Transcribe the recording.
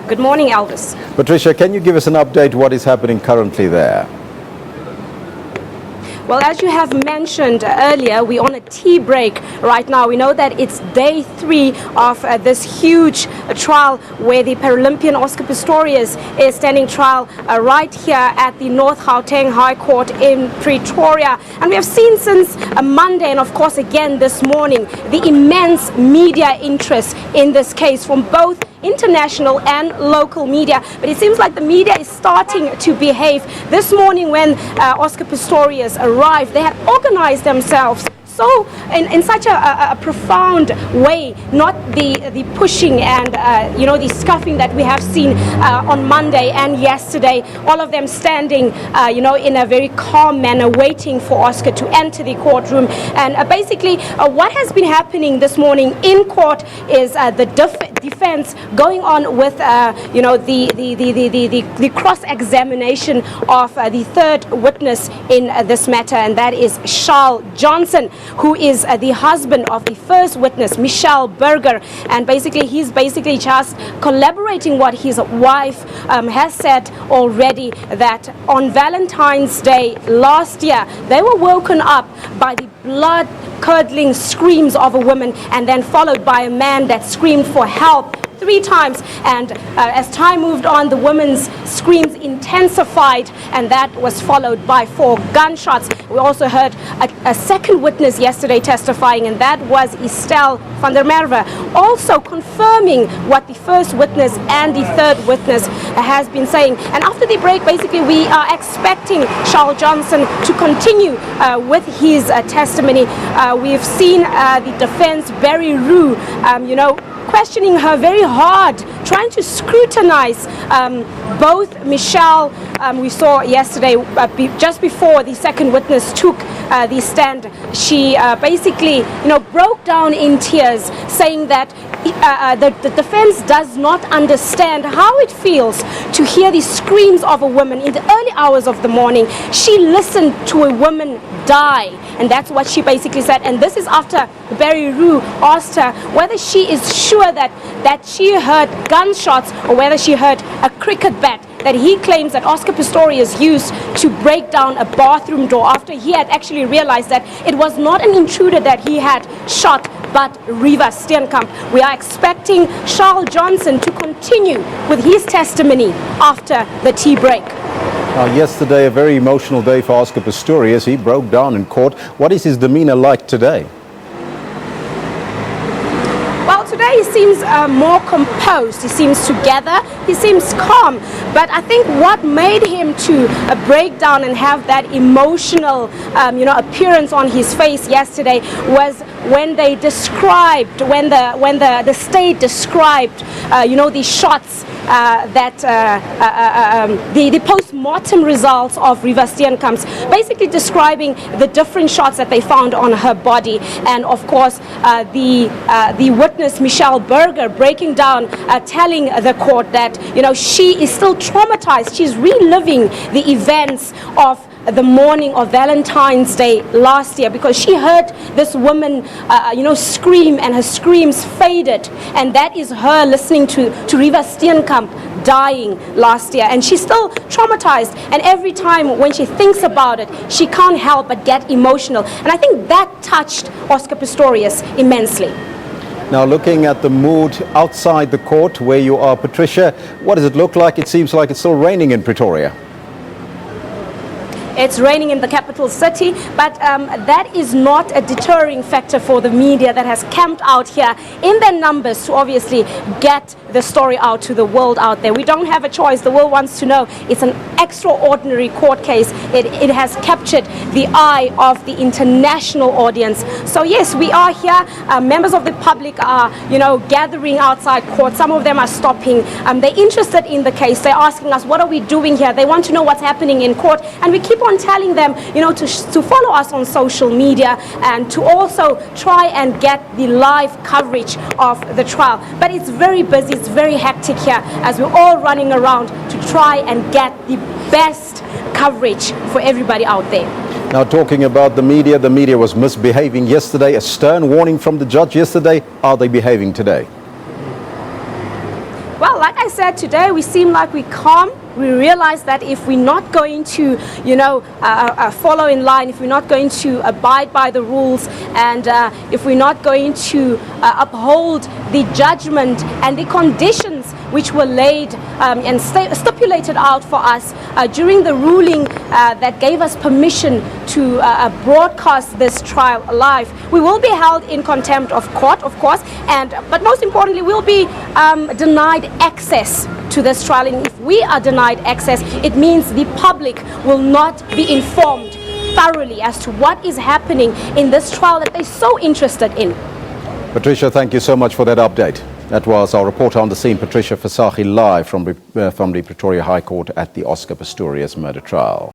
Good morning, Elvis. Patricia, can you give us an update what is happening currently there? Well, as you have mentioned earlier, we're on a tea break right now. We know that it's day 3 of this huge trial where the Paralympian Oscar Pistorius is standing trial right here at the North Gauteng High Court in Pretoria. And we have seen since Monday and, of course, again this morning, the immense media interest in this case from both international and local media. But it seems like the media is starting to behave. This morning when Oscar Pistorius arrived, they had organized themselves so in such a profound way, not the pushing and the scuffing that we have seen on Monday and yesterday, all of them standing in a very calm manner waiting for Oscar to enter the courtroom. And basically what has been happening this morning in court is the defense going on with the cross-examination of the third witness in this matter, and that is Charles Johnson, who is the husband of the first witness, Michelle Berger. And basically he's just collaborating what his wife has said already, that on Valentine's Day last year they were woken up by the blood-curdling screams of a woman, and then followed by a man that screamed for help 3 times. And as time moved on, the woman's screams intensified, and that was followed by 4 gunshots. We also heard a second witness yesterday testifying, and that was Estelle van der Merwe, also confirming what the first witness and the third witness has been saying. And after the break, basically, we are expecting Charles Johnson to continue with his testimony. We've seen the defense, Barry Rue, questioning her very hard, trying to scrutinize both Michelle. We saw yesterday, just before the second witness took the stand, she basically, broke down in tears, saying that the defense does not understand how it feels to hear the screams of a woman in the early hours of the morning. She listened to a woman die, and that's what she basically said. And this is after Barry Rue asked her whether she is sure that she heard gunshots or whether she heard a cricket bat that he claims that Oscar Pistorius used to break down a bathroom door, after he had actually realized that it was not an intruder that he had shot, but Riva Steenkamp. We are expecting Charles Johnson to continue with his testimony after the tea break. Yesterday, a very emotional day for Oscar Pistorius. He broke down in court. What is his demeanor like today? Well, today he seems more composed. He seems together. He seems calm. But I think what made him to break down and have that emotional, appearance on his face yesterday was when they described, when the state described, the shots the post-mortem results of Riva Steenkamp's, basically describing the different shots that they found on her body. And of course, the witness, Michelle Berger, breaking down, telling the court that, she is still traumatized. She's reliving the events of the morning of Valentine's Day last year, because she heard this woman, scream, and her screams faded, and that is her listening to Riva Steenkamp dying last year, and she's still traumatized. And every time when she thinks about it, she can't help but get emotional. And I think that touched Oscar Pistorius immensely. Now, looking at the mood outside the court where you are, Patricia, what does it look like? It seems like it's still raining in Pretoria. It's raining in the capital city, but that is not a deterring factor for the media that has camped out here in their numbers to obviously get the story out to the world out there. We don't have a choice. The world wants to know. It's an extraordinary court case. It has captured the eye of the international audience. So yes, we are here. Members of the public are, gathering outside court. Some of them are stopping. They're interested in the case. They're asking us, what are we doing here? They want to know what's happening in court. And we keep on telling them, to follow us on social media and to also try and get the live coverage of the trial. But it's very busy. It's very hectic here as we're all running around to try and get the best coverage for everybody out there. Now, talking about the media was misbehaving yesterday. A stern warning from the judge yesterday. Are they behaving today? Well, like I said, today we seem like we're calm. We realize that if we're not going to, follow in line, if we're not going to abide by the rules, and if we're not going to uphold the judgment and the conditions which were laid and stipulated out for us during the ruling that gave us permission to broadcast this trial live, we will be held in contempt of court, of course, but most importantly, we'll be denied access to this trial. And if we are denied access, it means the public will not be informed thoroughly as to what is happening in this trial that they're so interested in. Patricia, thank you so much for that update. That was our reporter on the scene, Patricia Visagie, live from the Pretoria High Court at the Oscar Pistorius murder trial.